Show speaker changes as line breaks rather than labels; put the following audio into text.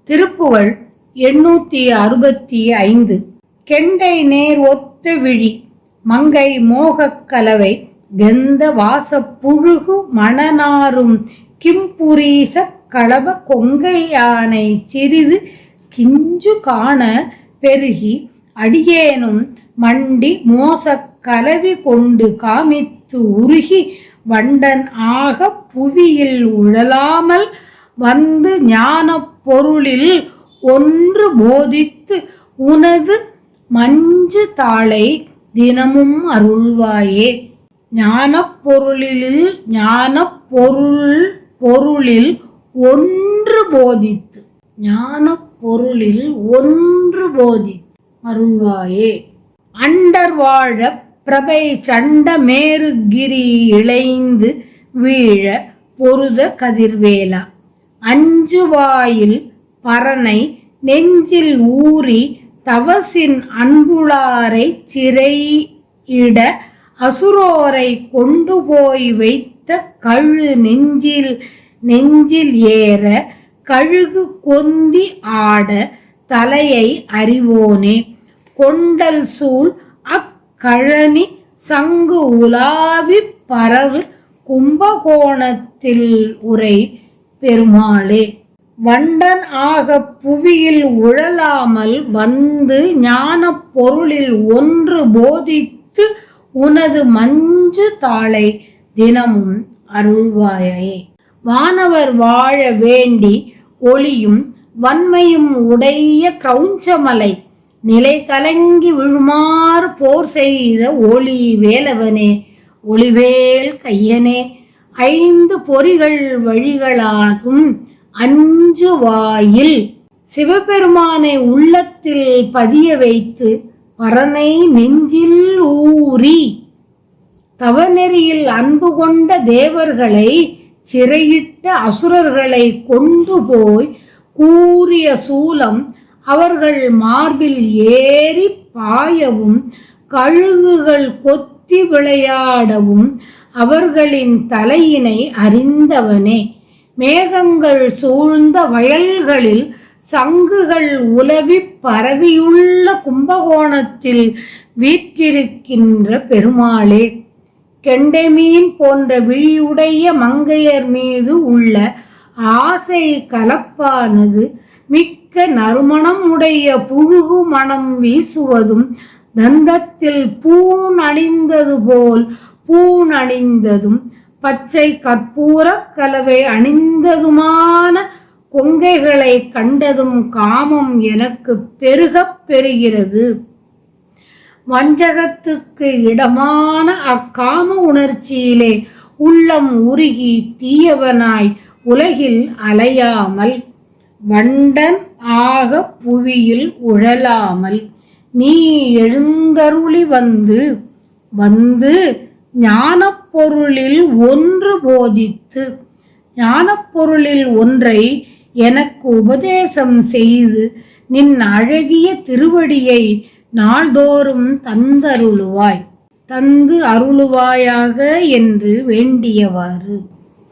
திருப்புகழ் 865. கெண்டை நேர் ஒத்த விழி மங்கை மோகக் கலவை கெந்த வாசப் புழுகு மணநாரும் கிம்புரீசக் களப கொங்கை யானை சிறிது கிஞ்சு காண பெருகி அடியேனும் மண்டி மோசக் கலவி கொண்டு காமித்து உருகி வண்டன் ஆக புவியில் உழலாமல் வந்து ஞானப் பொருளில் ஒன்று போதித்து உனது மஞ்சு தாளை தினமும் அருள்வாயே. ஞானப் பொருளில் ஒன்று போதித்து அருள்வாயே. அண்டர் வாழ பிரபை சண்ட மேருகிரி இளைந்து வீழ பொருத கதிர்வேலா அஞ்சு வாயில் பரனை நெஞ்சில் ஊறி தவசின் அன்புளாரை சிறையிட அசுரோரை கொண்டு போய் வைத்த கழு நெஞ்சில் ஏற கழுகு கொந்தி ஆட தலையை அறிவோனே. கொண்டல் சூழ் அக்கழனி சங்கு உலாவி பரவு கும்பகோணத்தில் உரை பெருமாளே. வண்டன் ஆக புவியில் உழலாமல் வந்து ஞானப் பொருளில் ஒன்று போதித்து உனது மஞ்சு தாளை தினமும் அருள்வாயே. வானவர் வாழ வேண்டி ஒளியும் வன்மையும் உடைய கிரௌஞ்சமலை நிலை கலங்கி விழுமாறு போர் செய்த ஒளி வேலவனே ஒளிவேல் கையனே. ஐந்து பொறிகள் வழிகளாகும் அஞ்சு வாயில் சிவபெருமானை உள்ளத்தில் பதிய வைத்து பரனை நெஞ்சில் ஊறி தவநெறியில் அன்பு கொண்ட தேவர்களை சிறையிட்ட அசுரர்களை கொண்டு போய் கூறிய சூலம் அவர்கள் மார்பில் ஏறி பாயவும் கழுகுகள் கொத்தி விளையாடவும் அவர்களின் தலையினை அறிந்தவனே. மேகங்கள் சூழ்ந்த வயல்களில் சங்குகள் உலவி பரவியுள்ள கும்பகோணத்தில் வீற்றிருக்கின்ற பெருமாளே. கெண்டைமீன் போன்ற விழியுடைய மங்கையர் மீது உள்ள ஆசை கலப்பானது மிக்க நறுமணம் உடைய புழுகு மனம் வீசுவதும் தந்தத்தில் பூண் அணிந்ததும் பச்சை கற்பூர கலவை அணிந்ததுமான கொங்கைகளை கண்டதும் காமம் எனக்கு பெருகப் பெறுகிறது. வஞ்சகத்துக்கு இடமான அக்காம உணர்ச்சியிலே உள்ளம் உருகி தீயவனாய் உலகில் அலையாமல் வண்டன் ஆக புவியில் உழலாமல் நீ எழுந்தருளி வந்து ஞானப் பொருளில் ஒன்று போதித்து ஞானப் பொருளில் ஒன்றை எனக்கு உபதேசம் செய்து நின் அழகிய திருவடியை நாள்தோறும் தந்து அருளுவாயாக என்று வேண்டியவாறு.